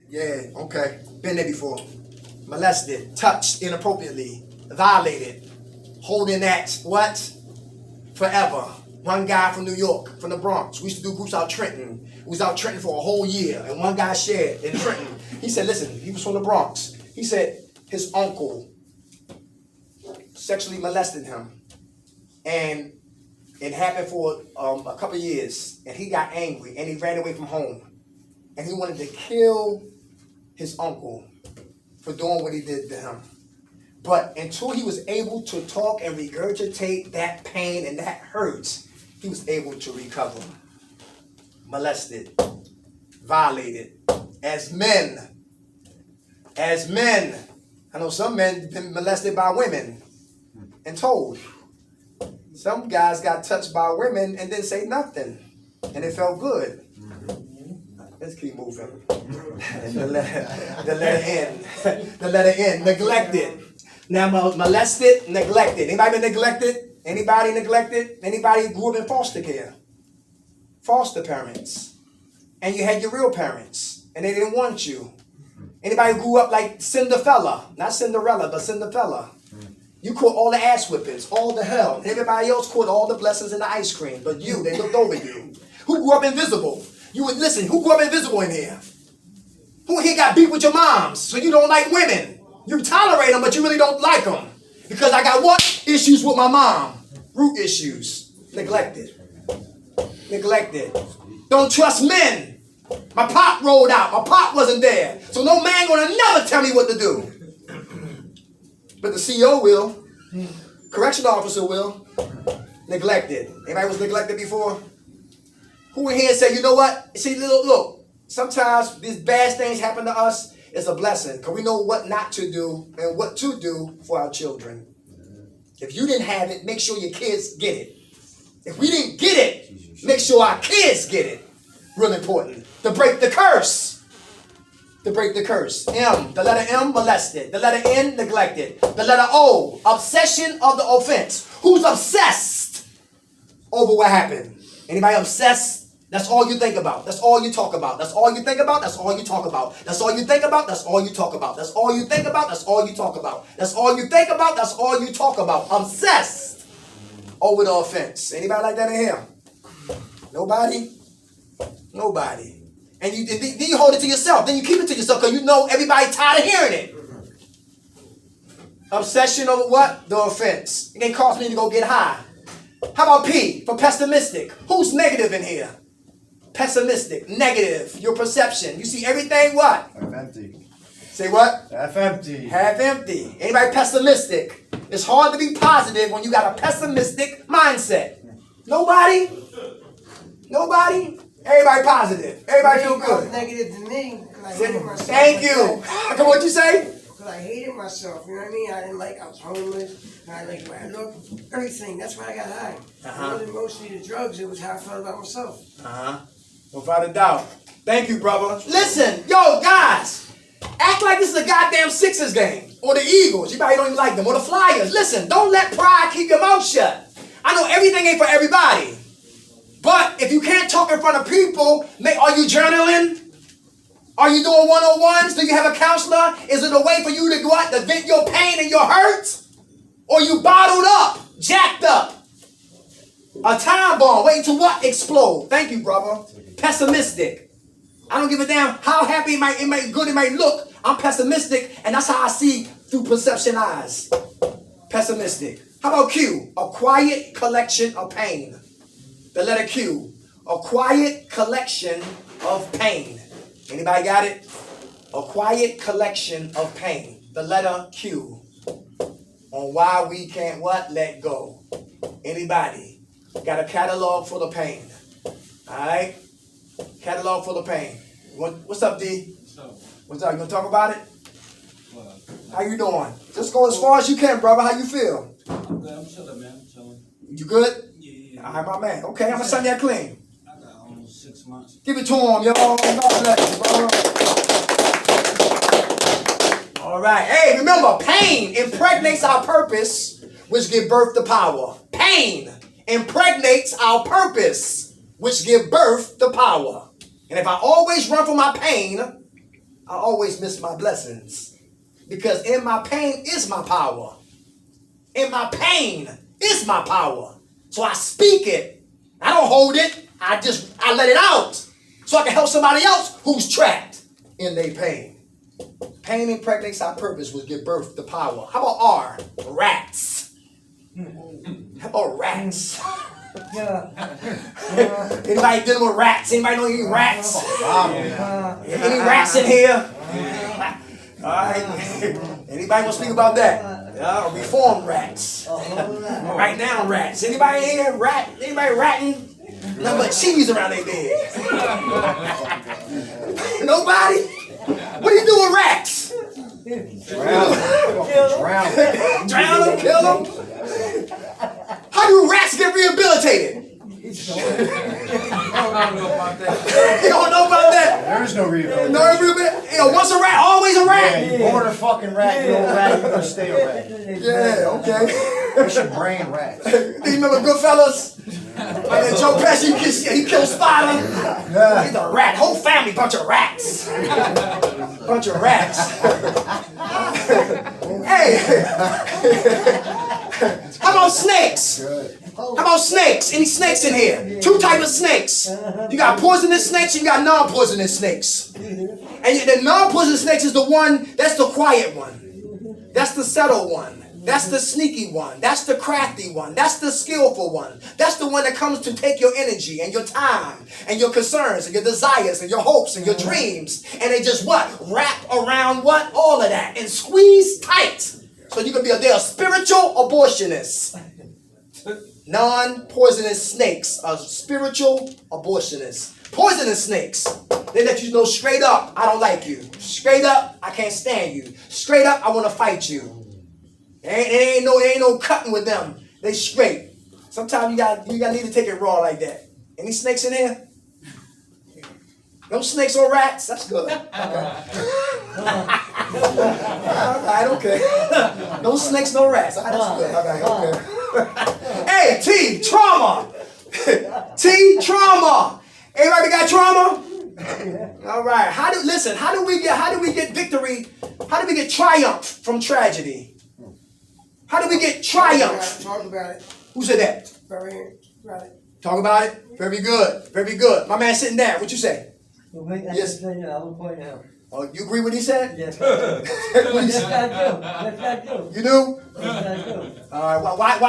Yeah, okay. Been there before. Molested, touched inappropriately, violated, holding that, what? Forever. One guy from New York, from the Bronx. We used to do groups out Trenton. We was out Trenton for a whole year, and one guy shared in Trenton. He said, listen, he was from the Bronx. He said his uncle sexually molested him, and it happened for a couple of years, and he got angry, and he ran away from home, and he wanted to kill his uncle for doing what he did to him. But until he was able to talk and regurgitate that pain and that hurt, he was able to recover. Molested, violated, as men, I know some men been molested by women and told. Some guys got touched by women and didn't say nothing, and it felt good. Let's keep moving. the letter N, neglected. Now, molested, neglected. Anybody been neglected? Anybody neglected? Anybody grew up in foster care? Foster parents. And you had your real parents, and they didn't want you. Anybody grew up like Cinderella? Not Cinderella, but Cinderella. You caught all the ass whippings, all the hell. Everybody else caught all the blessings and the ice cream. But you, they looked over you. Who grew up invisible? You would listen, who grew up invisible in here? Who here got beat with your moms so you don't like women? You tolerate them, but you really don't like them. Because I got what? Issues with my mom. Root issues. Neglected. Neglected. Don't trust men. My pop rolled out. My pop wasn't there. So no man gonna never tell me what to do. But the CEO will. Correctional officer will. Neglected. Anybody was neglected before? Who in here say, you know what? See, look, sometimes these bad things happen to us. It's a blessing. Because we know what not to do and what to do for our children. If you didn't have it, make sure your kids get it. If we didn't get it, make sure our kids get it. Real important. To break the curse. To break the curse. M, the letter M, molested. The letter N, neglected. The letter O, obsession of the offense. Who's obsessed over what happened? Anybody obsessed? That's all you think about. That's all you talk about. That's all you think about. That's all you talk about. That's all you think about. That's all you talk about. That's all you think about. That's all you talk about. That's all you think about. That's all you talk about. Obsessed over the offense. Anybody like that in here? Nobody? Nobody. And then you hold it to yourself. Then you keep it to yourself because you know everybody tired of hearing it. Obsession over what? The offense. It can cause me to go get high. How about P for pessimistic? Who's negative in here? Pessimistic, negative, your perception. You see everything what? Half empty. Say what? Half empty. Half empty. Anybody pessimistic? It's hard to be positive when you got a pessimistic mindset. Nobody? Nobody? Everybody positive. Everybody feel good. Negative to me. I hated myself. Thank you. Come what you say? Because I hated myself. You know what I mean? I didn't like. I was homeless. I like the way I looked. Everything. That's why I got high. It wasn't mostly the drugs. It was how I felt about myself. Without a doubt. Thank you, brother. Listen, yo, guys. Act like this is a goddamn Sixers game. Or the Eagles. You probably don't even like them. Or the Flyers. Listen, don't let pride keep your mouth shut. I know everything ain't for everybody. But if you can't talk in front of people, are you journaling? Are you doing 101s? Do you have a counselor? Is it a way for you to go out to vent your pain and your hurt? Or you bottled up, jacked up? A time bomb waiting to what? Explode. Thank you, brother. Pessimistic. I don't give a damn how happy it might look. I'm pessimistic, and that's how I see through perception eyes. Pessimistic. How about Q? A quiet collection of pain. The letter Q. A quiet collection of pain. Anybody got it? A quiet collection of pain. The letter Q. On why we can't what? Let go. Anybody got a catalog full of pain? Alright? Catalog full of pain. What's up, D? What's up? You gonna talk about it? How you doing? Just go as far as you can, brother. How you feel? I'm good. I'm chilling, man. I'm chilling. You good? Yeah. All right, my man. Okay, I'm gonna send that clean. I got almost 6 months. Give it to him, yo. God bless you, brother. All right. Hey, remember, pain impregnates our purpose, which give birth to power. Pain impregnates our purpose, which give birth to power. And if I always run from my pain, I always miss my blessings. Because in my pain is my power. In my pain is my power. So I speak it. I don't hold it. I let it out. So I can help somebody else who's trapped in their pain. Pain impregnates our purpose, will give birth to power. How about R? Rats. How about rats? Anybody dealing with rats? Anybody know any rats? Any rats in here? Alright. Anybody want to speak about that? Reform rats. Right now rats. Anybody in here rat? Anybody ratting? Nothing but cheese around their bed. Nobody? What do you do with rats? Drown them, kill them. How do rats get rehabilitated? You don't know about that? There is no rehabilitation. No rehabilitation. You know, once a rat, always a rat. Yeah, you born a fucking rat, you don't rat, you're gonna stay a rat. Yeah, okay. It's your brain rat. Do you remember Goodfellas? Like Joe Pesci, he killed Spider. He's a rat. Whole family, bunch of rats. Bunch of rats. Hey. How about snakes? How about snakes? Any snakes in here? Two types of snakes. You got poisonous snakes and you got non-poisonous snakes. And the non-poisonous snakes is the one, that's the quiet one. That's the subtle one. That's the sneaky one. That's the crafty one. That's the skillful one. That's the one that comes to take your energy and your time and your concerns and your desires and your hopes and your dreams. And they just what? Wrap around what? All of that and squeeze tight. So you can be they're a spiritual abortionist. Non-poisonous snakes are spiritual abortionists. Poisonous snakes, they let you know straight up, I don't like you. Straight up, I can't stand you. Straight up, I want to fight you. There ain't no cutting with them. They straight. Sometimes you got need to take it raw like that. Any snakes in here? No snakes or rats? That's good. Okay. Alright, okay. No snakes, no rats. That's good. Alright, okay. Hey, T, trauma. T, trauma. Everybody got trauma? All right. How do we get victory? How do we get triumph from tragedy? How do we get triumph? Talk about it. Who said that? Right here. Right. Talk about it. Very good. Very good. My man sitting there. What you say? Yes. Oh, you agree with what he said? Yes. What he Yes, said? I do. Yes, I do. You do? Yes, I do. All right.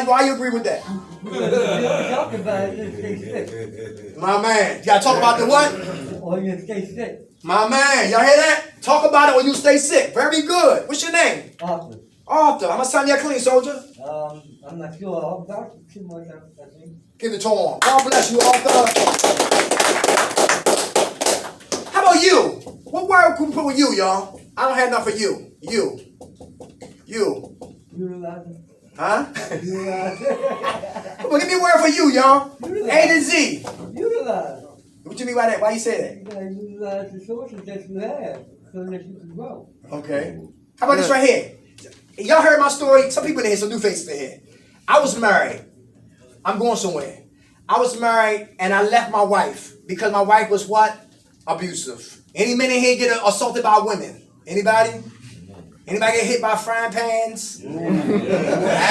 Why you agree with that? Because if you don't talk about it, you stay sick. My man. You gotta talk about the what? Or you stay sick. My man. Y'all hear that? Talk about it or you stay sick. Very good. What's your name? Often. Arthur. I'm gonna sign you a clean, soldier. I'm not sure. I'll talk too much, I think. Give it to him. God bless you, Arthur. How about you? What word can we put with you, y'all? I don't have enough for you. You. Utilize it. Huh? Utilize it. Come on, give me a word for you, y'all. A to Z. Utilize it. What you mean by that? Why you say that? You gotta utilize the sources that you have so that you can grow. Okay. How about this right here? Y'all heard my story? Some people in here, some new faces in here. I was married. I'm going somewhere. I was married and I left my wife because my wife was what? Abusive. Any men in here get assaulted by women? Anybody? Anybody get hit by frying pans? Ashtrays.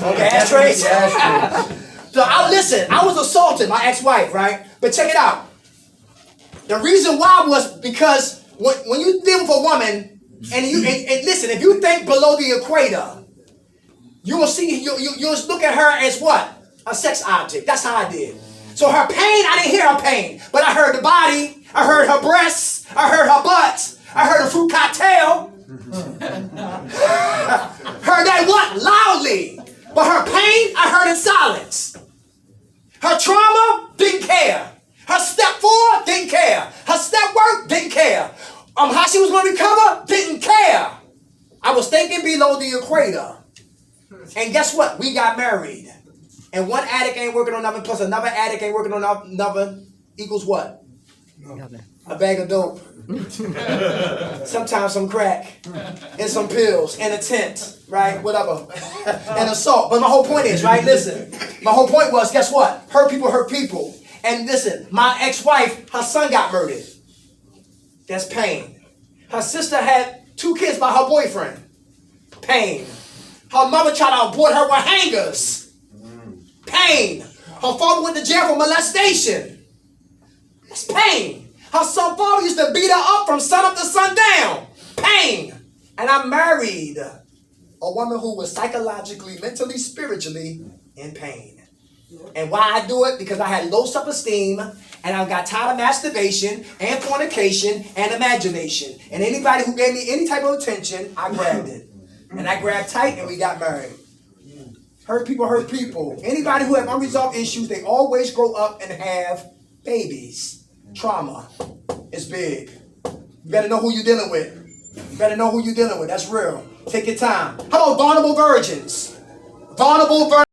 Okay, ashtrays. Ashtrays. So I was assaulted, my ex-wife, right? But check it out. The reason why was because when you deal with a woman, and listen, if you think below the equator, you will see you'll look at her as what? A sex object. That's how I did. So her pain, I didn't hear her pain, but I heard the body, I heard her breasts, I heard her butt, I heard a fruit cocktail. Heard that what? Loudly. But her pain, I heard in silence. Her trauma, didn't care. Her step forward, didn't care. Her step work, didn't care. How she was going to recover, didn't care. I was thinking below the equator. And guess what? We got married. And one addict ain't working on nothing, plus another addict ain't working on nothing, equals what? A bag of dope. Sometimes some crack. And some pills. And a tent. Right? Whatever. And assault. But my whole point is, right? Listen. My whole point was, guess what? Hurt people hurt people. And listen, my ex-wife, her son got murdered. That's pain. Her sister had 2 kids by her boyfriend. Pain. Her mother tried to abort her with hangers. Pain. Her father went to jail for molestation. That's pain. Her son father used to beat her up from sun up to sundown. Pain. And I married a woman who was psychologically, mentally, spiritually in pain. And why I do it? Because I had low self-esteem and I got tired of masturbation and fornication and imagination. And anybody who gave me any type of attention, I grabbed it. And I grabbed tight and we got married. Hurt people hurt people. Anybody who have unresolved issues, they always grow up and have babies. Trauma is big. You better know who you're dealing with. You better know who you're dealing with. That's real. Take your time. How about vulnerable virgins? Vulnerable virgins.